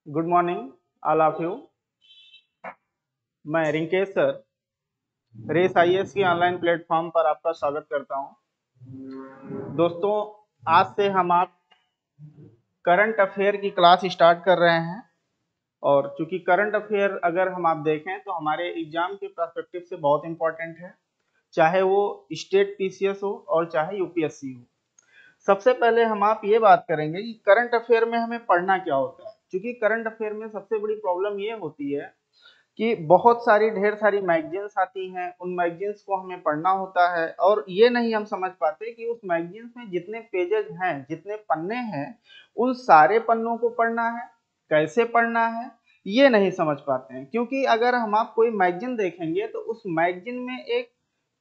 Good morning all of you. मैं Rinkesh sir race IAS की online platform पर आपका स्वागत करता हूं। दोस्तों, आज से हम आप करंट अफेयर की क्लास स्टार्ट कर रहे हैं और चूंकि करंट अफेयर अगर हम आप देखें तो हमारे एग्जाम के पर्सपेक्टिव से बहुत इंपॉर्टेंट है, चाहे वो स्टेट पीसीएस हो और चाहे यूपीएससी हो। सबसे पहले हम आप ये बात करेंगे कि करंट अफेयर में हमें पढ़ना क्या होता है। क्योंकि करंट अफेयर में सबसे बड़ी प्रॉब्लम ये होती है कि बहुत सारी ढेर सारी मैगजीन्स आती हैं, उन मैगजीन्स को हमें पढ़ना होता है और ये नहीं हम समझ पाते कि उस मैगजीन्स में जितने पेजेस हैं, जितने पन्ने हैं, उन सारे पन्नों को पढ़ना है, कैसे पढ़ना है, ये नहीं समझ पाते हैं। क्योंकि अगर हम आप कोई मैगजीन देखेंगे तो उस मैगजीन में एक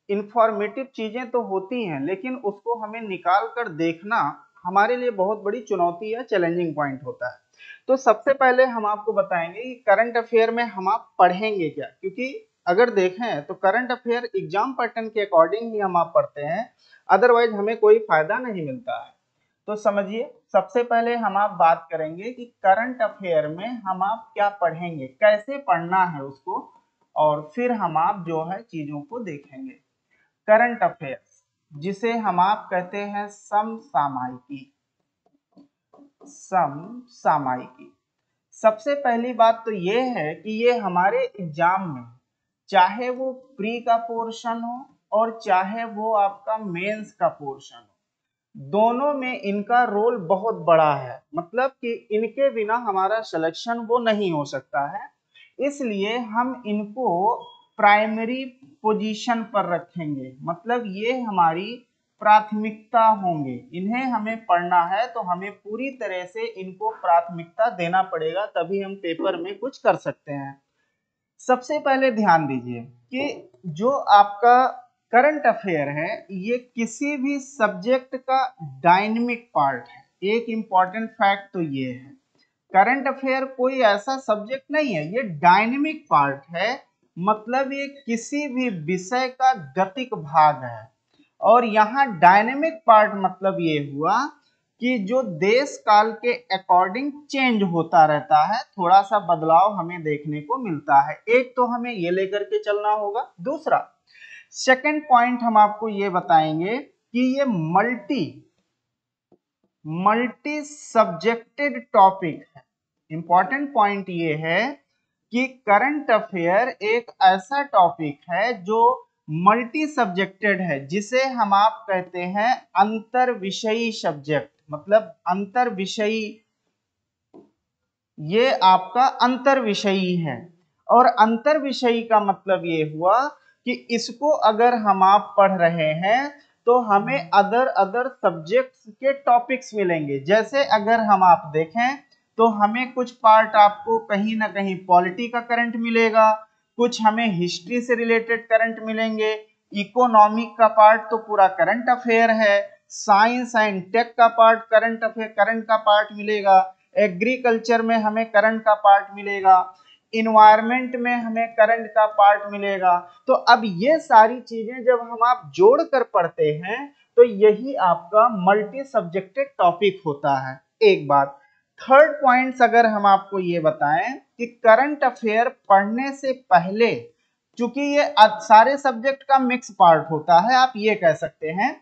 इंफॉर्मेटिव चीजें तो होती हैं, लेकिन उसको हमें निकाल कर देखना हमारे लिए बहुत बड़ी चुनौती या चैलेंजिंग पॉइंट होता है। तो सबसे पहले हम आपको बताएंगे कि करंट अफेयर में हम आप पढ़ेंगे क्या। क्योंकि अगर देखें तो करंट अफेयर एग्जाम पैटर्न के अकॉर्डिंग ही हम आप पढ़ते हैं, अदरवाइज हमें कोई फायदा नहीं मिलता है। तो समझिए, सबसे पहले हम आप बात करेंगे कि करंट अफेयर में हम आप क्या पढ़ेंगे, कैसे पढ़ना है उसको, और फिर हम आप जो है चीजों को देखेंगे। करंट अफेयर्स, जिसे हम आप कहते हैं समसामयिकी। समसामयिकी, सबसे पहली बात तो ये है कि ये हमारे एग्जाम में, चाहे वो प्री का पोर्शन हो और चाहे वो आपका मेंस का पोर्शन हो, दोनों में इनका रोल बहुत बड़ा है। मतलब कि इनके बिना हमारा सिलेक्शन वो नहीं हो सकता है, इसलिए हम इनको प्राइमरी पोजीशन पर रखेंगे। मतलब ये हमारी प्राथमिकता होंगे, इन्हें हमें पढ़ना है तो हमें पूरी तरह से इनको प्राथमिकता देना पड़ेगा, तभी हम पेपर में कुछ कर सकते हैं। सबसे पहले ध्यान दीजिए कि जो आपका करंट अफेयर है ये किसी भी सब्जेक्ट का डायनेमिक पार्ट है। एक इंपॉर्टेंट फैक्ट तो ये है, करंट अफेयर कोई ऐसा सब्जेक्ट नहीं है, ये डायनेमिक पार्ट है। मतलब ये किसी भी विषय का गतिक भाग है। और यहाँ डायनेमिक पार्ट मतलब ये हुआ कि जो देश काल के अकॉर्डिंग चेंज होता रहता है, थोड़ा सा बदलाव हमें देखने को मिलता है। एक तो हमें ये लेकर के चलना होगा। दूसरा, सेकंड पॉइंट हम आपको ये बताएंगे कि ये मल्टी सब्जेक्टेड टॉपिक है। इंपॉर्टेंट पॉइंट ये है कि करंट अफेयर एक ऐसा टॉपिक है जो मल्टी सब्जेक्टेड है, जिसे हम आप कहते हैं अंतर विषयी सब्जेक्ट। मतलब अंतर विषयी, ये आपका अंतर विषयी है। और अंतर विषयी का मतलब ये हुआ कि इसको अगर हम आप पढ़ रहे हैं तो हमें अदर अदर सब्जेक्ट्स के टॉपिक्स मिलेंगे। जैसे अगर हम आप देखें तो हमें कुछ पार्ट आपको कहीं ना कहीं पॉलिटी का करंट मिलेगा, कुछ हमें हिस्ट्री से रिलेटेड करंट मिलेंगे, इकोनॉमिक का पार्ट तो पूरा करंट अफेयर है, साइंस एंड टेक का पार्ट करंट अफेयर करंट का पार्ट मिलेगा, एग्रीकल्चर में हमें करंट का पार्ट मिलेगा, इन्वायरमेंट में हमें करंट का पार्ट मिलेगा। तो अब ये सारी चीजें जब हम आप जोड़ कर पढ़ते हैं तो यही आपका मल्टी सब्जेक्टेड टॉपिक होता है। एक बात। थर्ड पॉइंट्स अगर हम आपको ये बताएं कि करंट अफेयर पढ़ने से पहले, चूंकि ये सारे सब्जेक्ट का मिक्स पार्ट होता है, आप ये कह सकते हैं,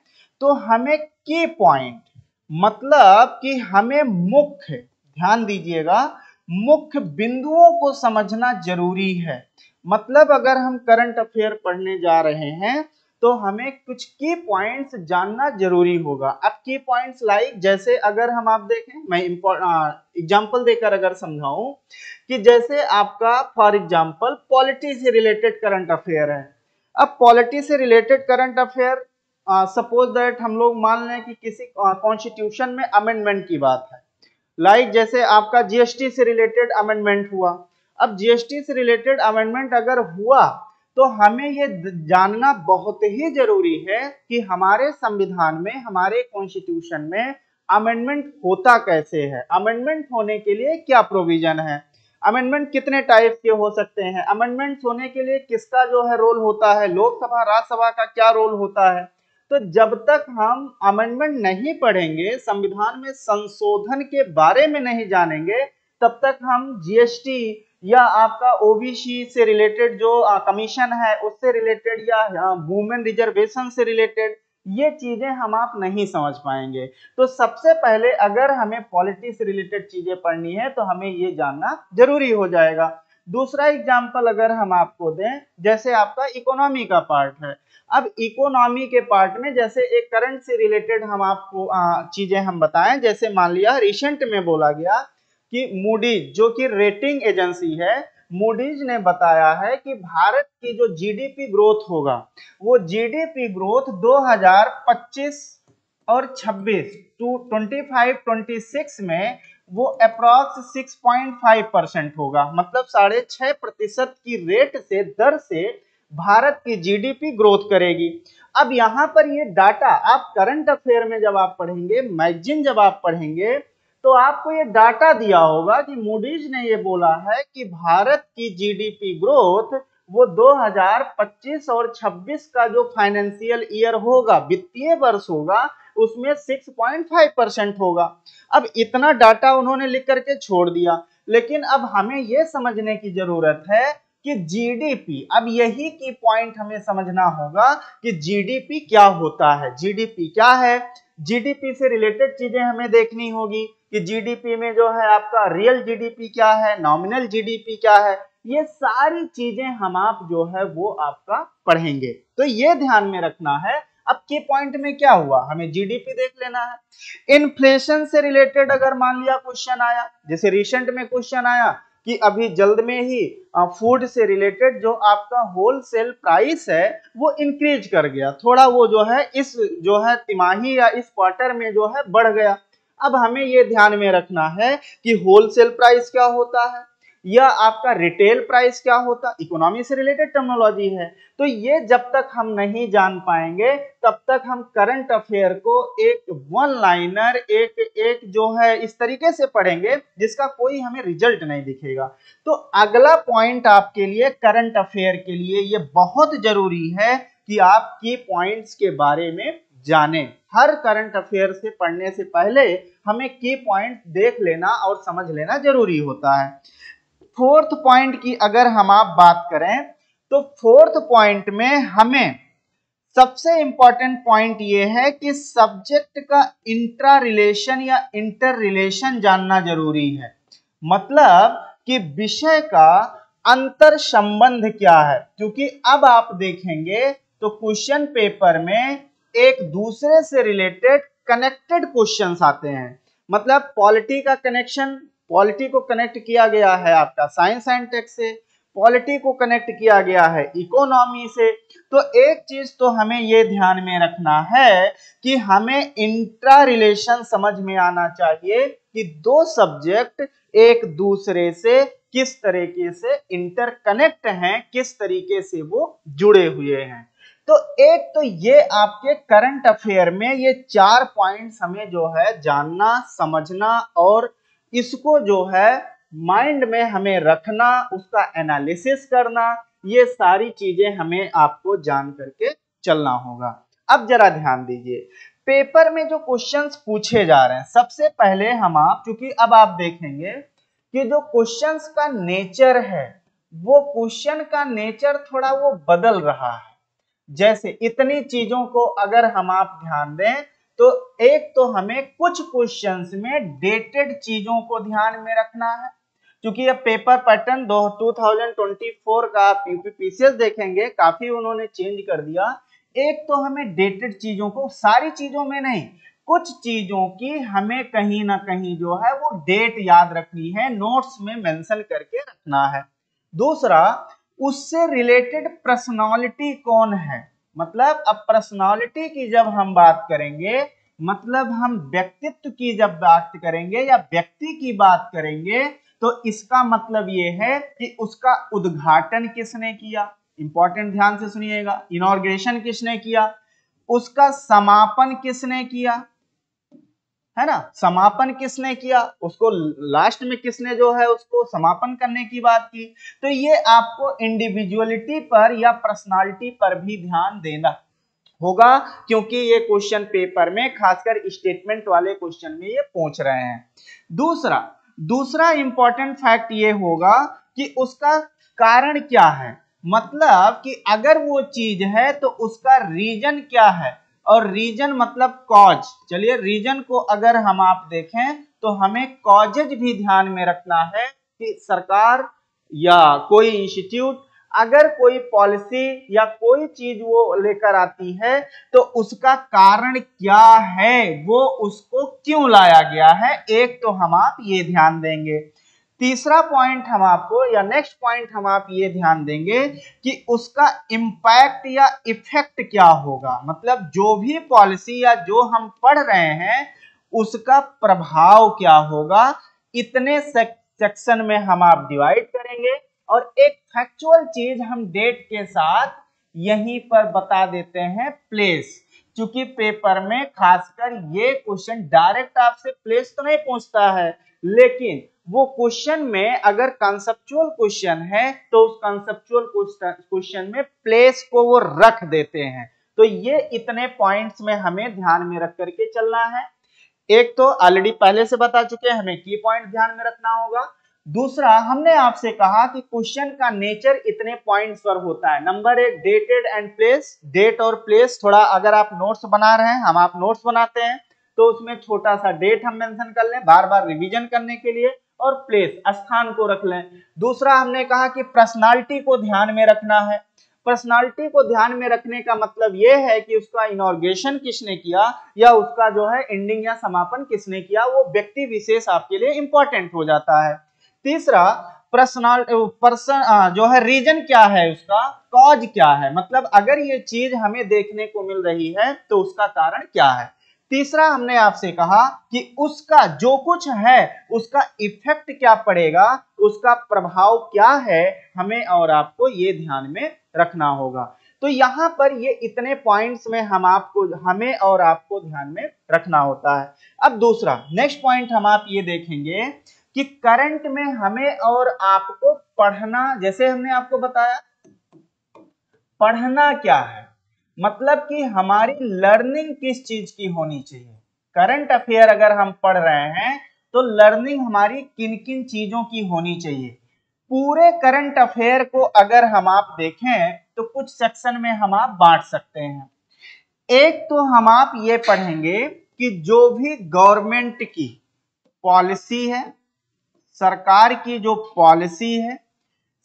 तो हमें की पॉइंट, मतलब कि हमें मुख्य, ध्यान दीजिएगा, मुख्य बिंदुओं को समझना जरूरी है। मतलब अगर हम करंट अफेयर पढ़ने जा रहे हैं तो हमें कुछ की पॉइंट्स जानना जरूरी होगा। अब की पॉइंट्स लाइक, जैसे अगर हम आप देखें, मैं एग्जांपल देकर अगर समझाऊं कि जैसे आपका फॉर एग्जांपल पॉलिटी से रिलेटेड करंट अफेयर है। अब पॉलिटी से related current affair, suppose that हम लोग मान लें कि किसी कॉन्स्टिट्यूशन में अमेंडमेंट की बात है। लाइक जैसे आपका जीएसटी से रिलेटेड अमेंडमेंट हुआ। अब जीएसटी से रिलेटेड अमेंडमेंट अगर हुआ तो हमें ये जानना बहुत ही जरूरी है कि हमारे संविधान में, हमारे कॉन्स्टिट्यूशन में अमेंडमेंट होता कैसे है, अमेंडमेंट होने के लिए क्या प्रोविजन है, अमेंडमेंट कितने टाइप के हो सकते हैं, अमेंडमेंट होने के लिए किसका जो है रोल होता है, लोकसभा राज्यसभा का क्या रोल होता है। तो जब तक हम अमेंडमेंट नहीं पढ़ेंगे, संविधान में संशोधन के बारे में नहीं जानेंगे, तब तक हम जीएसटी या आपका ओबीसी से रिलेटेड जो कमीशन है उससे रिलेटेड या वुमेन रिजर्वेशन से रिलेटेड ये चीजें हम आप नहीं समझ पाएंगे। तो सबसे पहले अगर हमें पॉलिटी से रिलेटेड चीजें पढ़नी है तो हमें ये जानना जरूरी हो जाएगा। दूसरा एग्जाम्पल अगर हम आपको दें, जैसे आपका इकोनॉमी का पार्ट है। अब इकोनॉमी के पार्ट में जैसे एक करंट से रिलेटेड हम आपको चीजें हम बताएं, जैसे मान लिया रिसेंट में बोला गया कि मूडीज जो कि रेटिंग एजेंसी है, मूडीज ने बताया है कि भारत की जो जीडीपी ग्रोथ होगा वो जीडीपी ग्रोथ 2025 और 26 टू 25-26 में वो अप्रॉक्स 6.5% होगा, मतलब 6.5% की रेट से दर से भारत की जीडीपी ग्रोथ करेगी। अब यहाँ पर ये डाटा आप करंट अफेयर में जब आप पढ़ेंगे, मैगजीन जब आप पढ़ेंगे, तो आपको ये डाटा दिया होगा कि मूडीज ने ये बोला है कि भारत की जीडीपी ग्रोथ वो 2025 और 26 का जो फाइनेंशियल ईयर होगा, वित्तीय वर्ष होगा, उसमें 6.5% होगा। अब इतना डाटा उन्होंने लिख करके छोड़ दिया, लेकिन अब हमें यह समझने की जरूरत है कि जीडीपी, अब यही की पॉइंट हमें समझना होगा कि जीडीपी क्या होता है, जीडीपी क्या है। जीडीपी से रिलेटेड चीजें हमें देखनी होगी कि जीडीपी में जो है आपका रियल जीडीपी क्या है, नॉमिनल जीडीपी क्या है, ये सारी चीजें हम आप जो है वो आपका पढ़ेंगे। तो ये ध्यान में रखना है। अब की पॉइंट में क्या हुआ, हमें जीडीपी देख लेना है। इन्फ्लेशन से रिलेटेड अगर मान लिया क्वेश्चन आया, जैसे रिसेंट में क्वेश्चन आया कि अभी जल्द में ही फूड से रिलेटेड जो आपका होलसेल प्राइस है वो इंक्रीज कर गया थोड़ा, वो जो है इस जो है तिमाही या इस क्वार्टर में जो है बढ़ गया। अब हमें ये ध्यान में रखना है कि होलसेल प्राइस क्या होता है या आपका रिटेल प्राइस क्या होता, इकोनॉमी से रिलेटेड टर्मिनोलॉजी है। तो ये जब तक हम नहीं जान पाएंगे तब तक हम करंट अफेयर को एक वन लाइनर एक जो है इस तरीके से पढ़ेंगे जिसका कोई हमें रिजल्ट नहीं दिखेगा। तो अगला पॉइंट आपके लिए करंट अफेयर के लिए ये बहुत जरूरी है कि आप की पॉइंट्स के बारे में जानें। हर करंट अफेयर से पढ़ने से पहले हमें की पॉइंट देख लेना और समझ लेना जरूरी होता है। फोर्थ पॉइंट की अगर हम आप बात करें तो फोर्थ पॉइंट में हमें सबसे इंपॉर्टेंट पॉइंट ये है कि सब्जेक्ट का इंट्रा रिलेशन या इंटर रिलेशन जानना जरूरी है, मतलब कि विषय का अंतर संबंध क्या है। क्योंकि अब आप देखेंगे तो क्वेश्चन पेपर में एक दूसरे से रिलेटेड कनेक्टेड क्वेश्चंस आते हैं, मतलब पॉलिटी का कनेक्शन, पॉलिटी को कनेक्ट किया गया है आपका साइंस एंड टेक से, पॉलिटी को कनेक्ट किया गया है इकोनॉमी से। तो एक चीज तो हमें ये ध्यान में रखना है कि हमें इंट्रा रिलेशन समझ में आना चाहिए कि दो सब्जेक्ट एक दूसरे से किस तरीके से इंटरकनेक्ट हैं, किस तरीके से वो जुड़े हुए हैं। तो एक तो ये आपके करंट अफेयर में ये 4 पॉइंट्स हमें जो है जानना, समझना और इसको जो है माइंड में हमें रखना, उसका एनालिसिस करना, ये सारी चीजें हमें आपको जान करके चलना होगा। अब जरा ध्यान दीजिए, पेपर में जो क्वेश्चंस पूछे जा रहे हैं, सबसे पहले हम आप, क्योंकि अब आप देखेंगे कि जो क्वेश्चंस का नेचर है वो क्वेश्चन का नेचर थोड़ा वो बदल रहा है। जैसे इतनी चीजों को अगर हम आप ध्यान दें तो एक तो हमें कुछ क्वेश्चंस में डेटेड चीजों को ध्यान में रखना है, क्योंकि ये पेपर पैटर्न 2024 का आप यूपीपीसीएस देखेंगे काफी उन्होंने चेंज कर दिया। एक तो हमें डेटेड चीजों को, सारी चीजों में नहीं, कुछ चीजों की हमें कहीं ना कहीं जो है वो डेट याद रखनी है, नोट्स में मेंशन करके रखना है। दूसरा, उससे रिलेटेड पर्सनालिटी कौन है, मतलब अब पर्सनालिटी की जब हम बात करेंगे, मतलब हम व्यक्तित्व की जब बात करेंगे या व्यक्ति की बात करेंगे तो इसका मतलब ये है कि उसका उद्घाटन किसने किया, इंपॉर्टेंट ध्यान से सुनिएगा, इनॉग्रेशन किसने किया, उसका समापन किसने किया, है ना, समापन किसने किया, उसको लास्ट में किसने जो है उसको समापन करने की बात की। तो ये आपको इंडिविजुअलिटी पर या पर्सनालिटी पर भी ध्यान देना होगा, क्योंकि ये क्वेश्चन पेपर में खासकर स्टेटमेंट वाले क्वेश्चन में ये पूछ रहे हैं। दूसरा इंपॉर्टेंट फैक्ट ये होगा कि उसका कारण क्या है, मतलब कि अगर वो चीज है तो उसका रीजन क्या है, और रीजन मतलब कॉज। चलिए रीजन को अगर हम आप देखें तो हमें कॉजेज भी ध्यान में रखना है कि सरकार या कोई इंस्टीट्यूट अगर कोई पॉलिसी या कोई चीज वो लेकर आती है तो उसका कारण क्या है, वो उसको क्यों लाया गया है, एक तो हम आप ये ध्यान देंगे। तीसरा पॉइंट हम आपको या नेक्स्ट पॉइंट हम आप ये ध्यान देंगे कि उसका इम्पैक्ट या इफेक्ट क्या होगा, मतलब जो भी पॉलिसी या जो हम पढ़ रहे हैं उसका प्रभाव क्या होगा। इतने सेक्शन में हम आप डिवाइड करेंगे और एक फैक्चुअल चीज हम डेट के साथ यहीं पर बता देते हैं, प्लेस। क्योंकि पेपर में खासकर ये क्वेश्चन डायरेक्ट आपसे प्लेस तो नहीं पूछता है, लेकिन वो क्वेश्चन में अगर कंसेप्चुअल क्वेश्चन है तो उस कंसेप्चुअल क्वेश्चन में प्लेस को वो रख देते हैं। तो ये इतने पॉइंट्स में हमें ध्यान में रख करके चलना है। एक तो ऑलरेडी पहले से बता चुके हैं, हमें की पॉइंट ध्यान में रखना होगा। दूसरा हमने आपसे कहा कि क्वेश्चन का नेचर इतने पॉइंट्स पर होता है। नंबर एक, डेटेड एंड प्लेस। डेट और प्लेस थोड़ा अगर आप नोट्स बना रहे हैं, हम आप नोट्स बनाते हैं तो उसमें छोटा सा डेट हम मेंशन कर लें बार बार रिवीजन करने के लिए, और प्लेस स्थान को रख लें। दूसरा हमने कहा कि पर्सनालिटी को ध्यान में रखना है। पर्सनालिटी को ध्यान में रखने का मतलब यह है कि उसका इनॉर्गेशन किसने किया या उसका जो है एंडिंग या समापन किसने किया, वो व्यक्ति विशेष आपके लिए इंपॉर्टेंट हो जाता है। तीसरा पर्सन जो है रीजन क्या है, उसका कॉज क्या है, मतलब अगर ये चीज हमें देखने को मिल रही है तो उसका कारण क्या है। तीसरा हमने आपसे कहा कि उसका जो कुछ है उसका इफेक्ट क्या पड़ेगा, उसका प्रभाव क्या है, हमें और आपको ये ध्यान में रखना होगा। तो यहां पर ये इतने पॉइंट्स में हमें और आपको ध्यान में रखना होता है। अब दूसरा नेक्स्ट पॉइंट हम आप ये देखेंगे कि करंट में हमें और आपको पढ़ना, जैसे हमने आपको बताया पढ़ना क्या है, मतलब कि हमारी लर्निंग किस चीज की होनी चाहिए। करंट अफेयर अगर हम पढ़ रहे हैं तो लर्निंग हमारी किन किन चीजों की होनी चाहिए। पूरे करंट अफेयर को अगर हम आप देखें तो कुछ सेक्शन में हम आप बांट सकते हैं। एक तो हम आप ये पढ़ेंगे कि जो भी गवर्नमेंट की पॉलिसी है, सरकार की जो पॉलिसी है,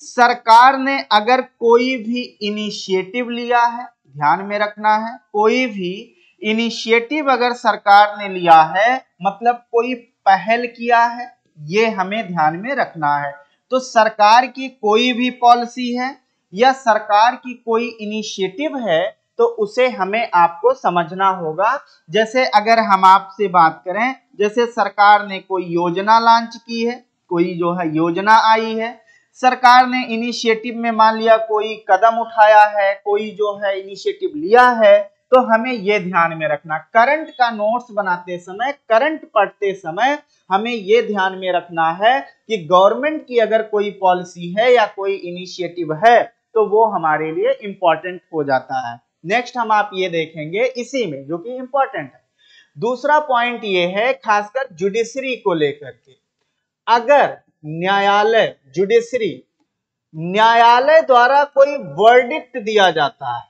सरकार ने अगर कोई भी इनिशिएटिव लिया है, ध्यान में रखना है, कोई भी इनिशिएटिव अगर सरकार ने लिया है मतलब कोई पहल किया है, ये हमें ध्यान में रखना है। तो सरकार की कोई भी पॉलिसी है या सरकार की कोई इनिशिएटिव है तो उसे हमें आपको समझना होगा। जैसे अगर हम आपसे बात करें, जैसे सरकार ने कोई योजना लॉन्च की है, कोई जो है योजना आई है, सरकार ने इनिशिएटिव में मान लिया कोई कदम उठाया है, कोई जो है इनिशिएटिव लिया है, तो हमें यह ध्यान में रखना, करंट का नोट्स बनाते समय, करंट पढ़ते समय हमें यह ध्यान में रखना है कि गवर्नमेंट की अगर कोई पॉलिसी है या कोई इनिशिएटिव है तो वो हमारे लिए इंपॉर्टेंट हो जाता है। नेक्स्ट हम आप ये देखेंगे इसी में जो कि इंपॉर्टेंट है। दूसरा पॉइंट ये है खासकर जुडिशरी को लेकर के, अगर न्यायालय जुडिशरी न्यायालय द्वारा कोई वर्डिक्ट दिया जाता है,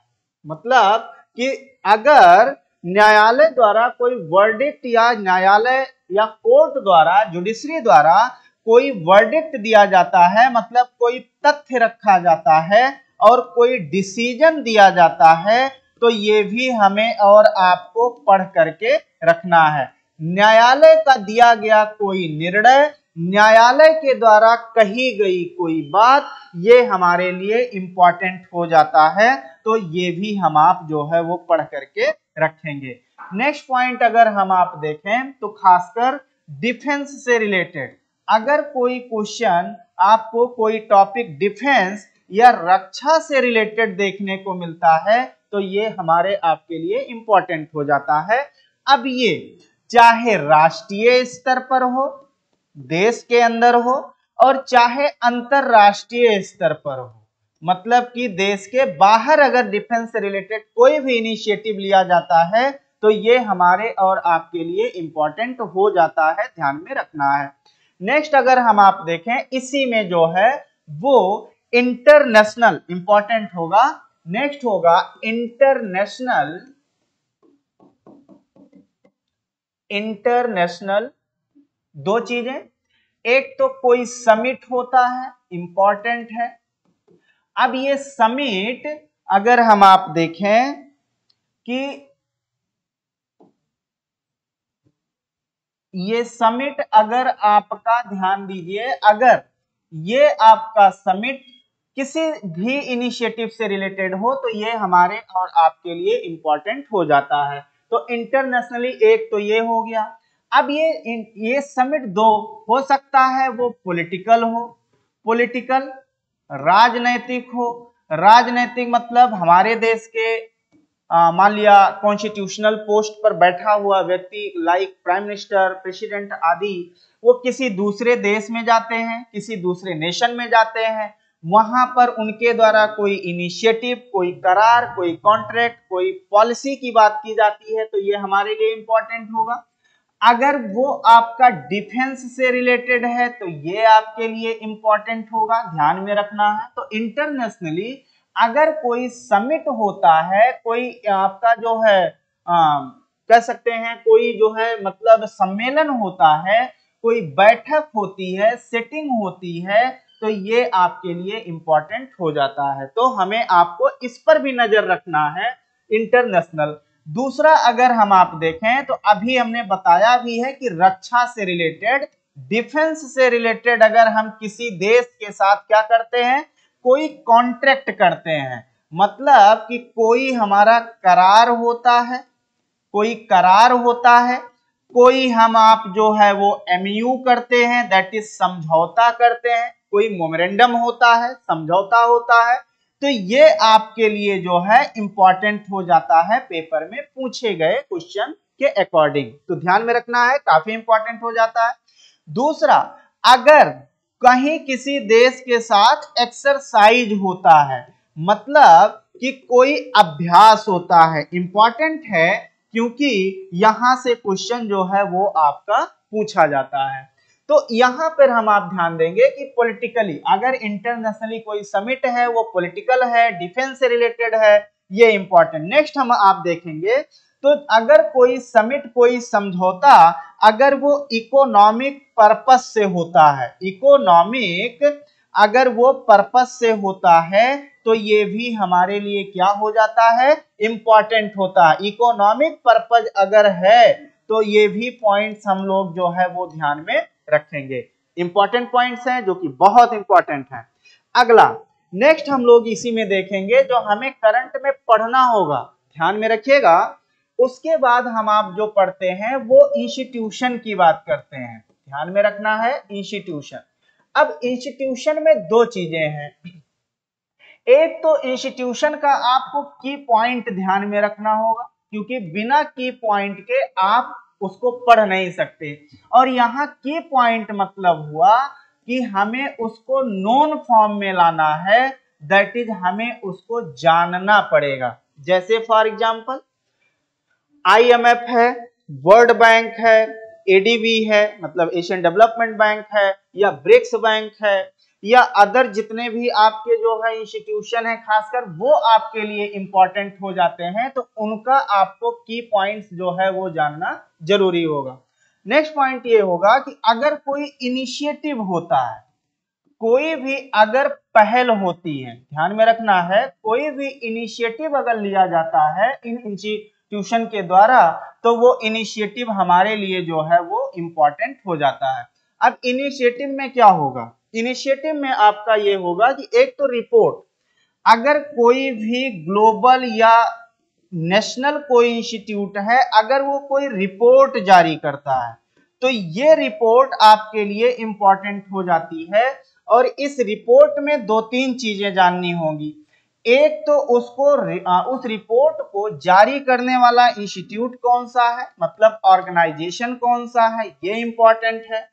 मतलब कि अगर न्यायालय द्वारा कोई वर्डिक्ट या न्यायालय या कोर्ट द्वारा जुडिशरी द्वारा कोई वर्डिक्ट दिया जाता है, मतलब कोई तथ्य रखा जाता है और कोई डिसीजन दिया जाता है, तो ये भी हमें और आपको पढ़ करके रखना है। न्यायालय का दिया गया कोई निर्णय, न्यायालय के द्वारा कही गई कोई बात, ये हमारे लिए इंपॉर्टेंट हो जाता है, तो ये भी हम आप जो है वो पढ़ करके रखेंगे। नेक्स्ट पॉइंट अगर हम आप देखें तो खासकर डिफेंस से रिलेटेड, अगर कोई क्वेश्चन आपको कोई टॉपिक डिफेंस या रक्षा से रिलेटेड देखने को मिलता है तो ये हमारे आपके लिए इंपॉर्टेंट हो जाता है। अब ये चाहे राष्ट्रीय स्तर पर हो, देश के अंदर हो, और चाहे अंतरराष्ट्रीय स्तर पर हो, मतलब कि देश के बाहर अगर डिफेंस से रिलेटेड कोई भी इनिशिएटिव लिया जाता है तो ये हमारे और आपके लिए इंपॉर्टेंट हो जाता है, ध्यान में रखना है। नेक्स्ट अगर हम आप देखें इसी में जो है वो इंटरनेशनल इंपॉर्टेंट होगा। नेक्स्ट होगा इंटरनेशनल, इंटरनेशनल दो चीजें, एक तो कोई समिट होता है, इंपॉर्टेंट है। अब ये समिट अगर हम आप देखें कि ये समिट अगर आपका ध्यान दीजिए, अगर ये आपका समिट किसी भी इनिशिएटिव से रिलेटेड हो तो ये हमारे और आपके लिए इंपॉर्टेंट हो जाता है। तो इंटरनेशनली एक तो ये हो गया। अब ये समिट दो हो सकता है, वो पॉलिटिकल हो, पॉलिटिकल राजनैतिक हो। राजनैतिक मतलब हमारे देश के मान लिया कॉन्स्टिट्यूशनल पोस्ट पर बैठा हुआ व्यक्ति लाइक प्राइम मिनिस्टर, प्रेसिडेंट आदि, वो किसी दूसरे देश में जाते हैं, किसी दूसरे नेशन में जाते हैं, वहां पर उनके द्वारा कोई इनिशिएटिव, कोई करार, कोई कॉन्ट्रैक्ट, कोई पॉलिसी की बात की जाती है तो ये हमारे लिए इंपॉर्टेंट होगा। अगर वो आपका डिफेंस से रिलेटेड है तो ये आपके लिए इंपॉर्टेंट होगा, ध्यान में रखना है। तो इंटरनेशनली अगर कोई समिट होता है, कोई आपका जो है कह सकते हैं कोई जो है मतलब सम्मेलन होता है, कोई बैठक होती है, सेटिंग होती है, तो ये आपके लिए इंपॉर्टेंट हो जाता है। तो हमें आपको इस पर भी नजर रखना है, इंटरनेशनल। दूसरा अगर हम आप देखें तो अभी हमने बताया भी है कि रक्षा से रिलेटेड, डिफेंस से रिलेटेड अगर हम किसी देश के साथ क्या करते हैं, कोई कॉन्ट्रैक्ट करते हैं, मतलब कि कोई हमारा करार होता है, कोई करार होता है, कोई हम आप जो है वो एमयू करते हैं, दैट इज समझौता करते हैं, कोई मेमोरेंडम होता है, समझौता होता है, तो ये आपके लिए जो है इंपॉर्टेंट हो जाता है पेपर में पूछे गए क्वेश्चन के अकॉर्डिंग। तो ध्यान में रखना है, काफी इंपॉर्टेंट हो जाता है। दूसरा, अगर कहीं किसी देश के साथ एक्सरसाइज होता है, मतलब कि कोई अभ्यास होता है, इंपॉर्टेंट है क्योंकि यहां से क्वेश्चन जो है वो आपका पूछा जाता है। तो यहां पर हम आप ध्यान देंगे कि पॉलिटिकली अगर इंटरनेशनली कोई समिट है वो पॉलिटिकल है, डिफेंस से रिलेटेड है, ये इंपॉर्टेंट। नेक्स्ट हम आप देखेंगे तो अगर कोई समिट, कोई समझौता अगर वो इकोनॉमिक पर्पस से होता है, इकोनॉमिक अगर वो पर्पस से होता है तो ये भी हमारे लिए क्या हो जाता है, इंपॉर्टेंट होता है। इकोनॉमिक पर्पस अगर है तो ये भी पॉइंट्स हम लोग जो है वो ध्यान में रखेंगे। इंपॉर्टेंट पॉइंट्स हैं जो कि बहुत इंपॉर्टेंट हैं। अगला नेक्स्ट हम लोग इसी में देखेंगे जो हमें करंट में पढ़ना होगा, ध्यान में रखिएगा। उसके बाद हम आप जो पढ़ते हैं वो इंस्टीट्यूशन की बात करते हैं, ध्यान में रखना है इंस्टीट्यूशन। अब इंस्टीट्यूशन में दो चीजें हैं, एक तो इंस्टीट्यूशन का आपको की पॉइंट ध्यान में रखना होगा क्योंकि बिना की पॉइंट के आप उसको पढ़ नहीं सकते, और यहाँ की पॉइंट मतलब हुआ कि हमें उसको नोन फॉर्म में लाना है, दैट इज हमें उसको जानना पड़ेगा। जैसे फॉर एग्जांपल आईएमएफ है, वर्ल्ड बैंक है, एडीबी है मतलब एशियन डेवलपमेंट बैंक है, या ब्रिक्स बैंक है, या अदर जितने भी आपके जो है इंस्टीट्यूशन है खासकर वो आपके लिए इंपॉर्टेंट हो जाते हैं, तो उनका आपको की पॉइंट्स जो है वो जानना जरूरी होगा। नेक्स्ट पॉइंट ये होगा कि अगर कोई इनिशिएटिव होता है, कोई भी अगर पहल होती है, ध्यान में रखना है, कोई भी इनिशिएटिव अगर लिया जाता है इन इंस्टीट्यूशन के द्वारा तो वो इनिशिएटिव हमारे लिए जो है वो इंपॉर्टेंट हो जाता है। अब इनिशिएटिव में क्या होगा, इनिशिएटिव में आपका ये होगा कि एक तो रिपोर्ट, अगर कोई भी ग्लोबल या नेशनल कोई इंस्टीट्यूट है अगर वो कोई रिपोर्ट जारी करता है तो ये रिपोर्ट आपके लिए इंपॉर्टेंट हो जाती है, और इस रिपोर्ट में दो तीन चीजें जाननी होंगी। एक तो उसको उस रिपोर्ट को जारी करने वाला इंस्टीट्यूट कौन सा है, मतलब ऑर्गेनाइजेशन कौन सा है, ये इंपॉर्टेंट है।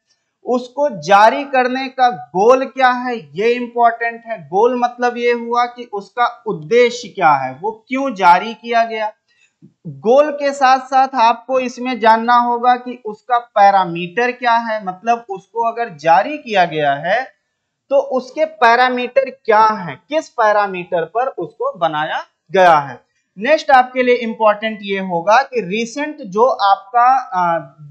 उसको जारी करने का गोल क्या है, ये इंपॉर्टेंट है। गोल मतलब ये हुआ कि उसका उद्देश्य क्या है, वो क्यों जारी किया गया। गोल के साथ साथ आपको इसमें जानना होगा कि उसका पैरामीटर क्या है, मतलब उसको अगर जारी किया गया है तो उसके पैरामीटर क्या है, किस पैरामीटर पर उसको बनाया गया है। नेक्स्ट आपके लिए इंपॉर्टेंट ये होगा कि रिसेंट जो आपका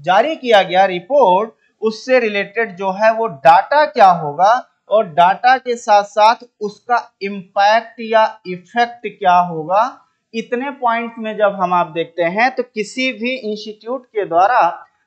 जारी किया गया रिपोर्ट, उससे रिलेटेड जो है वो डाटा क्या होगा, और डाटा के साथ साथ उसका इंपैक्ट या इफेक्ट क्या होगा। इतने पॉइंट्स में जब हम आप देखते हैं तो किसी भी इंस्टीट्यूट के द्वारा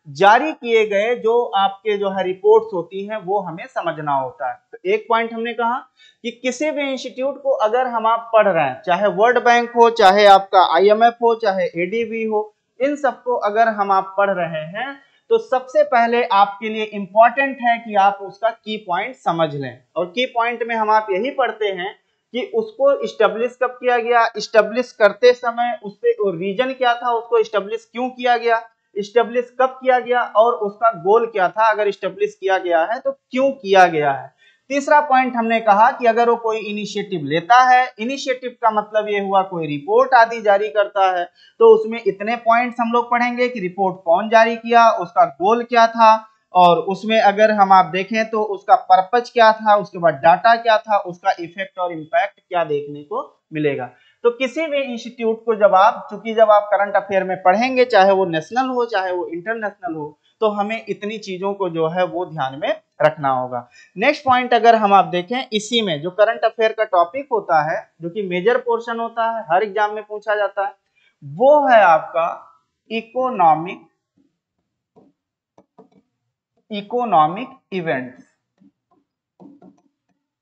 जारी किए गए जो आपके जो है रिपोर्ट्स होती हैं वो हमें समझना होता है। तो एक पॉइंट हमने कहा कि किसी भी इंस्टीट्यूट को अगर हम आप पढ़ रहे हैं, चाहे वर्ल्ड बैंक हो, चाहे आपका IMF हो, चाहे ADB हो, इन सबको अगर हम आप पढ़ रहे हैं तो सबसे पहले आपके लिए इंपॉर्टेंट है कि आप उसका की पॉइंट समझ लें। और की पॉइंट में हम आप यही पढ़ते हैं कि उसको इस्टेब्लिश कब किया गया, इस्टेब्लिश करते समय उससे रीजन क्या था, उसको इस्टेब्लिश क्यों किया गया, इस्टेब्लिश कब किया गया, और उसका गोल क्या था, अगर इस्टेब्लिश किया गया है तो क्यों किया गया है। तीसरा पॉइंट हमने कहा कि अगर वो कोई इनिशिएटिव लेता है, इनिशिएटिव का मतलब ये हुआ कोई रिपोर्ट आदि जारी करता है, तो उसमें इतने पॉइंट्स हम लोग पढ़ेंगे कि रिपोर्ट कौन जारी किया, उसका गोल क्या था, और उसमें अगर हम आप देखें तो उसका पर्पज क्या था, उसके बाद डाटा क्या था, उसका इफेक्ट और इम्पैक्ट क्या देखने को मिलेगा। तो किसी भी इंस्टीट्यूट को जब आप करंट अफेयर में पढ़ेंगे, चाहे वो नेशनल हो चाहे वो इंटरनेशनल हो, तो हमें इतनी चीजों को जो है वो ध्यान में रखना होगा। नेक्स्ट पॉइंट अगर हम आप देखें, इसी में जो करंट अफेयर का टॉपिक होता है, जो कि मेजर पोर्शन होता है, हर एग्जाम में पूछा जाता है, वो है आपका इकोनॉमिक इवेंट्स,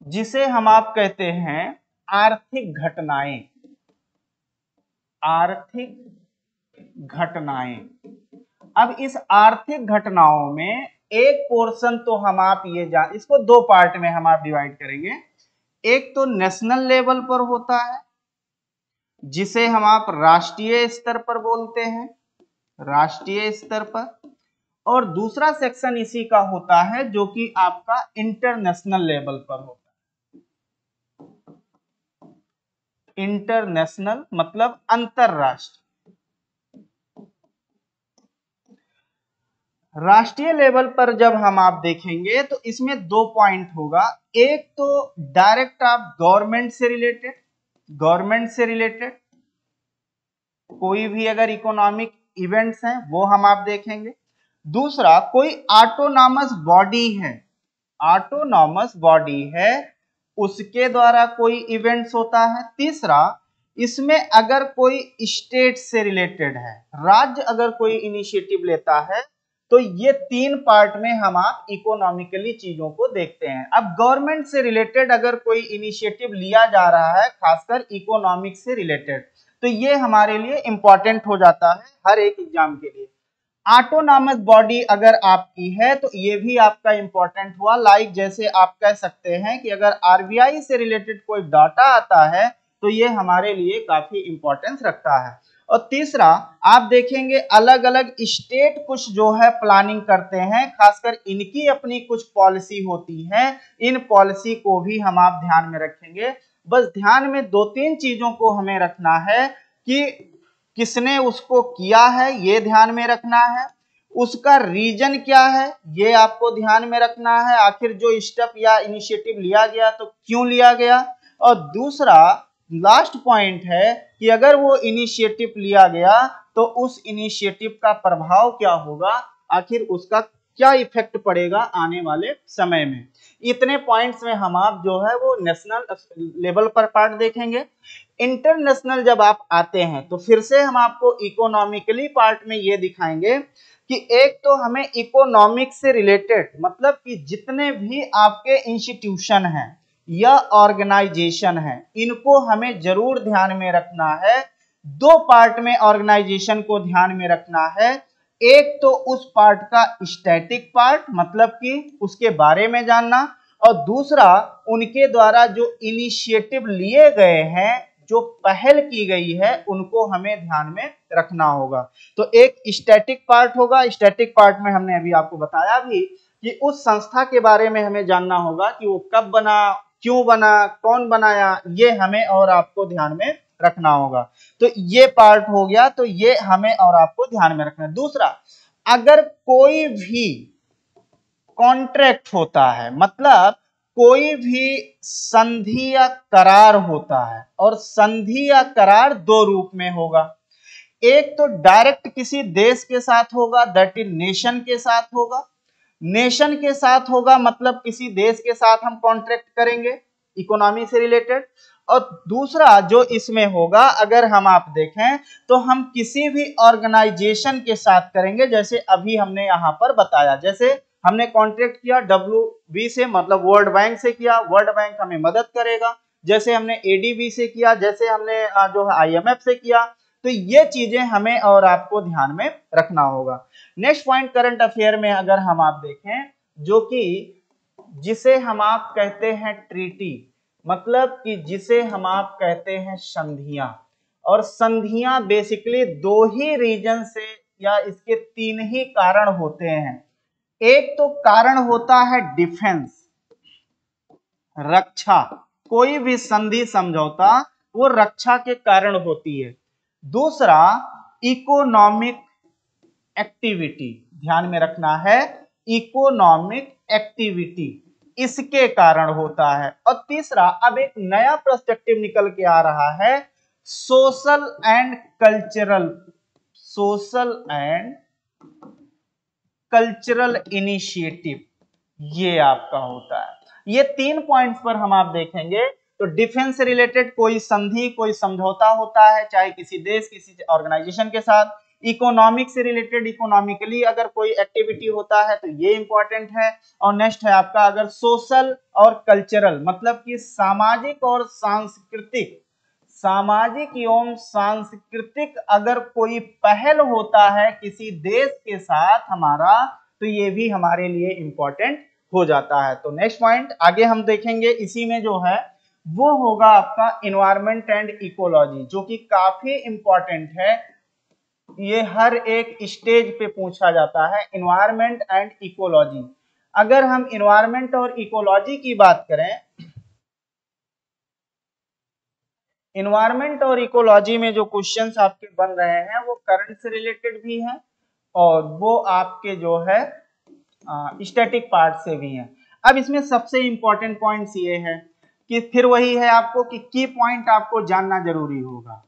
जिसे हम आप कहते हैं आर्थिक घटनाएं। आर्थिक घटनाएं। अब इस आर्थिक घटनाओं में एक पोर्शन तो हम आप ये इसको दो पार्ट में हम आप डिवाइड करेंगे। एक तो नेशनल लेवल पर होता है, जिसे हम आप राष्ट्रीय स्तर पर बोलते हैं, राष्ट्रीय स्तर पर, और दूसरा सेक्शन इसी का होता है जो कि आपका इंटरनेशनल लेवल पर होता है। इंटरनेशनल मतलब अंतरराष्ट्रीय। राष्ट्रीय लेवल पर जब हम आप देखेंगे तो इसमें दो पॉइंट होगा। एक तो डायरेक्ट आप गवर्नमेंट से रिलेटेड कोई भी अगर इकोनॉमिक इवेंट्स हैं वो हम आप देखेंगे। दूसरा कोई ऑटोनॉमस बॉडी है उसके द्वारा कोई इवेंट्स होता है। तीसरा, इसमें अगर कोई स्टेट से रिलेटेड है, राज्य अगर कोई इनिशिएटिव लेता है, तो ये तीन पार्ट में हम आप इकोनॉमिकली चीजों को देखते हैं। अब गवर्नमेंट से रिलेटेड अगर कोई इनिशिएटिव लिया जा रहा है, खासकर इकोनॉमिक से रिलेटेड, तो ये हमारे लिए इंपॉर्टेंट हो जाता है हर एक एग्जाम के लिए। ऑटोनॉमस बॉडी अगर आपकी है तो ये भी आपका इंपॉर्टेंट हुआ। लाइक जैसे आप कह सकते हैं कि अगर RBI से रिलेटेड कोई डाटा आता है तो ये हमारे लिए काफी इंपॉर्टेंस रखता है। और तीसरा, आप देखेंगे अलग अलग स्टेट कुछ जो है प्लानिंग करते हैं, खासकर इनकी अपनी कुछ पॉलिसी होती है, इन पॉलिसी को भी हम आप ध्यान में रखेंगे। बस ध्यान में दो तीन चीजों को हमें रखना है कि किसने उसको किया है, ये ध्यान में रखना है, उसका रीजन क्या है ये आपको ध्यान में रखना है, आखिर जो स्टेप या इनिशिएटिव लिया गया तो क्यों लिया गया, और दूसरा लास्ट पॉइंट है कि अगर वो इनिशिएटिव लिया गया तो उस इनिशिएटिव का प्रभाव क्या होगा, आखिर उसका क्या इफेक्ट पड़ेगा आने वाले समय में। इतने पॉइंट्स में हम आप जो है वो नेशनल लेवल पर पार्ट देखेंगे। इंटरनेशनल जब आप आते हैं तो फिर से हम आपको इकोनॉमिकली पार्ट में ये दिखाएंगे कि एक तो हमें इकोनॉमिक से रिलेटेड, मतलब कि जितने भी आपके इंस्टीट्यूशन हैं या ऑर्गेनाइजेशन हैं, इनको हमें जरूर ध्यान में रखना है। दो पार्ट में ऑर्गेनाइजेशन को ध्यान में रखना है। एक तो उस पार्ट का स्टैटिक पार्ट, मतलब कि उसके बारे में जानना, और दूसरा उनके द्वारा जो इनिशिएटिव लिए गए हैं, जो पहल की गई है, उनको हमें ध्यान में रखना होगा। तो एक स्टैटिक पार्ट होगा। स्टैटिक पार्ट में हमने अभी आपको बताया भी कि उस संस्था के बारे में हमें जानना होगा कि वो कब बना, क्यों बना, कौन बनाया, ये हमें और आपको ध्यान में रखना होगा। तो ये पार्ट हो गया, तो ये हमें और आपको ध्यान में रखना है। दूसरा, अगर कोई भी कॉन्ट्रैक्ट होता है, मतलब कोई भी संधि या करार होता है, और संधि या करार दो रूप में होगा। एक तो डायरेक्ट किसी देश के साथ होगा, दैट इज नेशन के साथ होगा। नेशन के साथ होगा मतलब किसी देश के साथ हम कॉन्ट्रैक्ट करेंगे इकोनॉमी से रिलेटेड। और दूसरा जो इसमें होगा, अगर हम आप देखें तो हम किसी भी ऑर्गेनाइजेशन के साथ करेंगे, जैसे अभी हमने यहां पर बताया। जैसे हमने कॉन्ट्रैक्ट किया WB से, मतलब वर्ल्ड बैंक से किया, वर्ल्ड बैंक हमें मदद करेगा। जैसे हमने ADB से किया, जैसे हमने जो है IMF से किया। तो ये चीजें हमें और आपको ध्यान में रखना होगा। नेक्स्ट पॉइंट करंट अफेयर में अगर हम आप देखें, जो कि जिसे हम आप कहते हैं ट्रीटी, मतलब कि जिसे हम आप कहते हैं संधियां। और संधियां बेसिकली दो ही रीजन से या इसके तीन ही कारण होते हैं। एक तो कारण होता है डिफेंस, रक्षा, कोई भी संधि समझौता वो रक्षा के कारण होती है। दूसरा इकोनॉमिक एक्टिविटी, ध्यान में रखना है, इकोनॉमिक एक्टिविटी इसके कारण होता है। और तीसरा, अब एक नया पर्सपेक्टिव निकल के आ रहा है, social and cultural, social and cultural initiative, ये आपका होता है। ये 3 पॉइंट्स पर हम आप देखेंगे। तो डिफेंस से रिलेटेड कोई संधि, कोई समझौता होता है, चाहे किसी देश, किसी ऑर्गेनाइजेशन के साथ। इकोनॉमिक से रिलेटेड, इकोनॉमिकली अगर कोई एक्टिविटी होता है तो ये इंपॉर्टेंट है। और नेक्स्ट है आपका अगर सोशल और कल्चरल, मतलब कि सामाजिक और सांस्कृतिक, सामाजिक एवं सांस्कृतिक अगर कोई पहल होता है किसी देश के साथ हमारा, तो ये भी हमारे लिए इंपॉर्टेंट हो जाता है। तो नेक्स्ट पॉइंट आगे हम देखेंगे, इसी में जो है वो होगा आपका इन्वायरमेंट एंड इकोलॉजी, जो कि काफी इंपॉर्टेंट है। ये हर एक स्टेज पे पूछा जाता है, इन्वायरमेंट एंड इकोलॉजी। अगर हम इन्वायरमेंट और इकोलॉजी की बात करें, इन्वायरमेंट और इकोलॉजी में जो क्वेश्चंस आपके बन रहे हैं वो करंट से रिलेटेड भी हैं और वो आपके जो है स्टैटिक पार्ट से भी हैं। अब इसमें सबसे इंपॉर्टेंट पॉइंट्स ये है कि फिर वही है आपको कि की पॉइंट आपको जानना जरूरी होगा।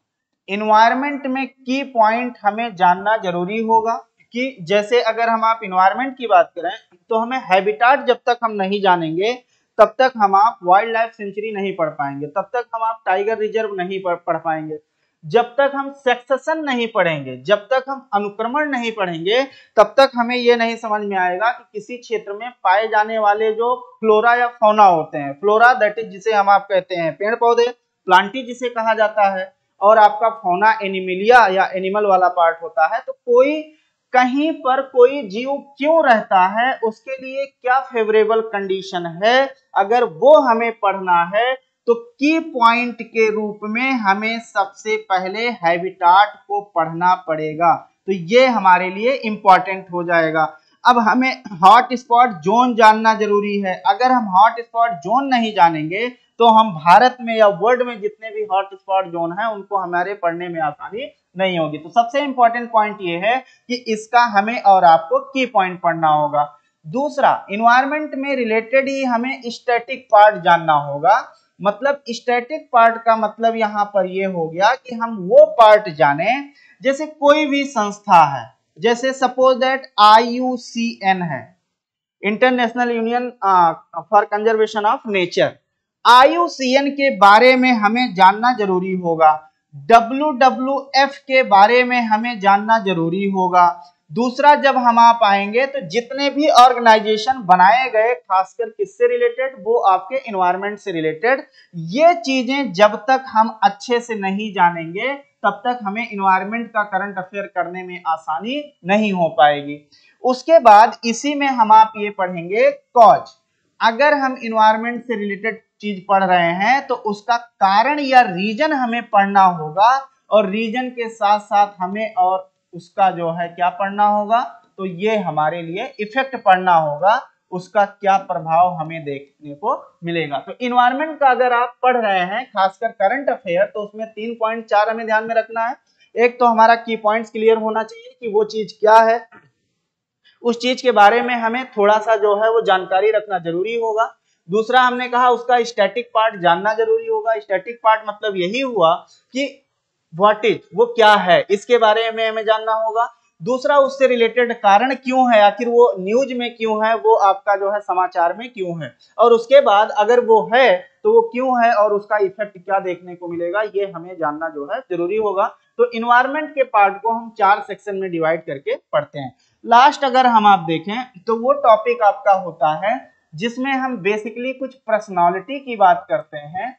इन्वायरमेंट में की पॉइंट हमें जानना जरूरी होगा कि जैसे अगर हम आप इन्वायरमेंट की बात करें तो हमें हैबिटाट जब तक हम नहीं जानेंगे तब तक हम आप वाइल्ड लाइफ सेंचुरी नहीं पढ़ पाएंगे, तब तक हम आप टाइगर रिजर्व नहीं पढ़ पाएंगे, जब तक हम सक्सेशन नहीं पढ़ेंगे, जब तक हम अनुक्रमण नहीं पढ़ेंगे, तब तक हमें यह नहीं समझ में आएगा कि किसी क्षेत्र में पाए जाने वाले जो फ्लोरा या फौना होते हैं, फ्लोरा दैट इज जिसे हम आप कहते हैं पेड़ पौधे, प्लांटी जिसे कहा जाता है, और आपका फौना एनिमिलिया या एनिमल वाला पार्ट होता है। तो कोई कहीं पर कोई जीव क्यों रहता है, उसके लिए क्या फेवरेबल कंडीशन है, अगर वो हमें पढ़ना है तो की पॉइंट के रूप में हमें सबसे पहले हैबिटाट को पढ़ना पड़ेगा। तो ये हमारे लिए इंपॉर्टेंट हो जाएगा। अब हमें हॉट स्पॉट जोन जानना जरूरी है। अगर हम हॉट स्पॉट जोन नहीं जानेंगे तो हम भारत में या वर्ल्ड में जितने भी हॉट स्पॉट जोन है उनको हमारे पढ़ने में आसानी नहीं होगी। तो सबसे इंपॉर्टेंट पॉइंट ये है कि इसका हमें और आपको की पॉइंट पढ़ना होगा। दूसरा, इन्वायरमेंट में रिलेटेड ही हमें स्टैटिक पार्ट जानना होगा। मतलब स्टैटिक पार्ट का मतलब यहां पर ये हो गया कि हम वो पार्ट जाने, जैसे कोई भी संस्था है, जैसे सपोज दैट IUCN है, international union for conservation of nature. IUCN के बारे में हमें जानना जरूरी होगा। WWF के बारे में हमें जानना जरूरी होगा। दूसरा, जब हम आप आएंगे तो जितने भी ऑर्गेनाइजेशन बनाए गए खासकर किससे रिलेटेड, वो आपके इन्वायरमेंट से रिलेटेड, ये चीजें जब तक हम अच्छे से नहीं जानेंगे तब तक हमें इन्वायरमेंट का करंट अफेयर करने में आसानी नहीं हो पाएगी। उसके बाद इसी में हम आप ये पढ़ेंगे कॉज। अगर हम इन्वायरमेंट से रिलेटेड चीज पढ़ रहे हैं तो उसका कारण या रीजन हमें पढ़ना होगा, और रीजन के साथ साथ हमें और उसका जो है क्या पढ़ना होगा, तो ये हमारे लिए इफेक्ट पढ़ना होगा। उसका क्या प्रभाव हमें देखने को मिलेगा। तो इन्वायरमेंट का अगर आप पढ़ रहे हैं, खासकर करंट अफेयर, तो उसमें 3.4 हमें ध्यान में रखना है। एक तो हमारा की पॉइंट्स क्लियर होना चाहिए कि वो चीज क्या है, उस चीज के बारे में हमें थोड़ा सा जो है वो जानकारी रखना जरूरी होगा। दूसरा हमने कहा उसका स्टैटिक पार्ट जानना जरूरी होगा। स्टैटिक पार्ट मतलब यही हुआ कि व्हाट इज, वो क्या है, इसके बारे में हमें जानना होगा। दूसरा उससे रिलेटेड कारण क्यों है, आखिर वो न्यूज में क्यों है, वो आपका जो है समाचार में क्यों है, और उसके बाद अगर वो है तो वो क्यों है और उसका इफेक्ट क्या देखने को मिलेगा, ये हमें जानना जो है जरूरी होगा। तो इन्वायरमेंट के पार्ट को हम 4 सेक्शन में डिवाइड करके पढ़ते हैं। लास्ट अगर हम आप देखें तो वो टॉपिक आपका होता है जिसमें हम बेसिकली कुछ पर्सनालिटी की बात करते हैं,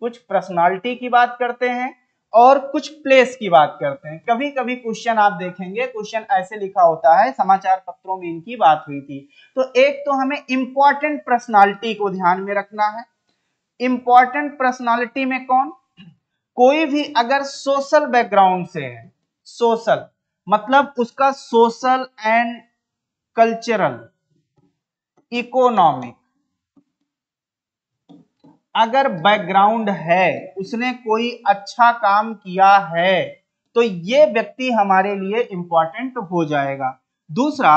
कुछ पर्सनालिटी की बात करते हैं और कुछ प्लेस की बात करते हैं। कभी कभी क्वेश्चन आप देखेंगे, क्वेश्चन ऐसे लिखा होता है, समाचार पत्रों में इनकी बात हुई थी। तो एक तो हमें इंपॉर्टेंट पर्सनालिटी को ध्यान में रखना है। इंपॉर्टेंट पर्सनालिटी में कौन, कोई भी अगर सोशल बैकग्राउंड से है, सोशल मतलब उसका सोशल एंड कल्चरल, इकोनॉमिक अगर बैकग्राउंड है, उसने कोई अच्छा काम किया है, तो ये व्यक्ति हमारे लिए इंपॉर्टेंट हो जाएगा। दूसरा,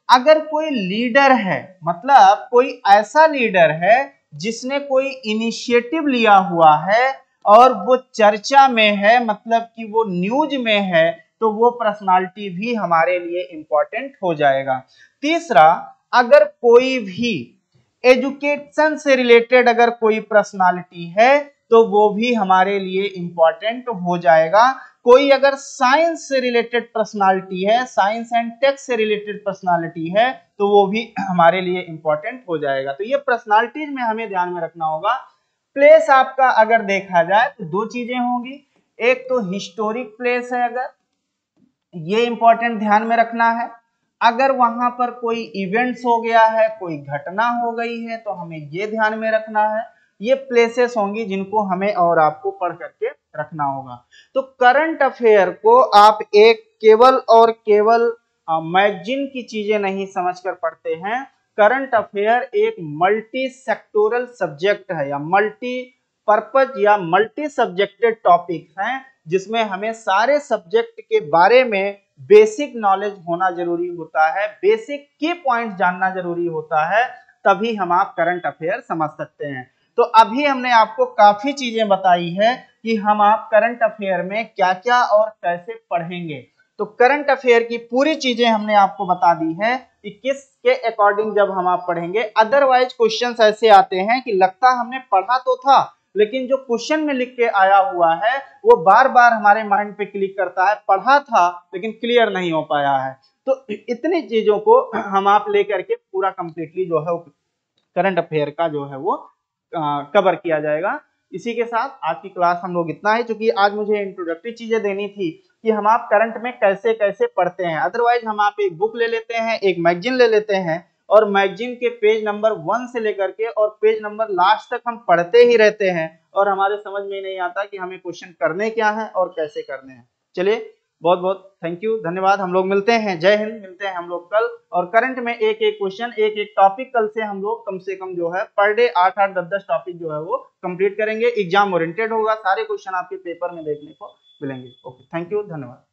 अगर कोई लीडर है, मतलब कोई ऐसा लीडर है जिसने कोई इनिशिएटिव लिया हुआ है और वो चर्चा में है, मतलब कि वो न्यूज में है, तो वो पर्सनालिटी भी हमारे लिए इंपॉर्टेंट हो जाएगा। तीसरा, अगर कोई भी एजुकेशन से रिलेटेड अगर कोई पर्सनालिटी है तो वो भी हमारे लिए इंपॉर्टेंट हो जाएगा। कोई अगर साइंस से रिलेटेड पर्सनालिटी है, साइंस एंड टेक से रिलेटेड पर्सनालिटी है, तो वो भी हमारे लिए इंपॉर्टेंट हो जाएगा। तो ये पर्सनालिटीज में हमें ध्यान में रखना होगा। प्लेस आपका अगर देखा जाए तो दो चीजें होंगी, एक तो हिस्टोरिक प्लेस है, अगर ये इंपॉर्टेंट ध्यान में रखना है। अगर वहां पर कोई इवेंट्स हो गया है, कोई घटना हो गई है, तो हमें ये ध्यान में रखना है। ये प्लेसेस होंगी जिनको हमें और आपको पढ़ करके रखना होगा। तो करंट अफेयर को आप एक केवल और केवल मैगजीन की चीजें नहीं समझकर पढ़ते हैं। करंट अफेयर एक मल्टी सेक्टोरल सब्जेक्ट है, या मल्टी पर्पज या मल्टी सब्जेक्टेड टॉपिक्स हैं, जिसमें हमें सारे सब्जेक्ट के बारे में बेसिक नॉलेज होना जरूरी होता है, बेसिक की पॉइंट्स जानना जरूरी होता है, तभी हम आप करंट अफेयर समझ सकते हैं। तो अभी हमने आपको काफी चीजें बताई है कि हम आप करंट अफेयर में क्या क्या और कैसे पढ़ेंगे। तो करंट अफेयर की पूरी चीजें हमने आपको बता दी है कि किसके अकॉर्डिंग जब हम आप पढ़ेंगे। अदरवाइज क्वेश्चंस ऐसे आते हैं कि लगता हमने पढ़ा तो था, लेकिन जो क्वेश्चन में लिख के आया हुआ है वो बार बार हमारे माइंड पे क्लिक करता है, पढ़ा था लेकिन क्लियर नहीं हो पाया है। तो इतनी चीजों को हम आप लेकर के पूरा कंप्लीटली जो है करंट अफेयर का जो है वो कवर किया जाएगा। इसी के साथ आज की क्लास हम लोग इतना है, क्योंकि आज मुझे इंट्रोडक्टरी चीजें देनी थी कि हम आप करंट में कैसे कैसे पढ़ते हैं। अदरवाइज हम आप एक बुक ले लेते हैं, एक मैगजीन ले लेते हैं, और मैगजीन के पेज नंबर 1 से लेकर के और पेज नंबर लास्ट तक हम पढ़ते ही रहते हैं, और हमारे समझ में नहीं आता कि हमें क्वेश्चन करने क्या है और कैसे करने हैं। चलिए, बहुत बहुत थैंक यू, धन्यवाद। हम लोग मिलते हैं, जय हिंद। मिलते हैं हम लोग कल, और करंट में एक एक क्वेश्चन, एक एक टॉपिक कल से हम लोग कम से कम जो है पर डे 8-8 10-10 टॉपिक जो है वो कंप्लीट करेंगे। एग्जाम ओरिएंटेड होगा, सारे क्वेश्चन आपके पेपर में देखने को मिलेंगे। ओके, थैंक यू, धन्यवाद।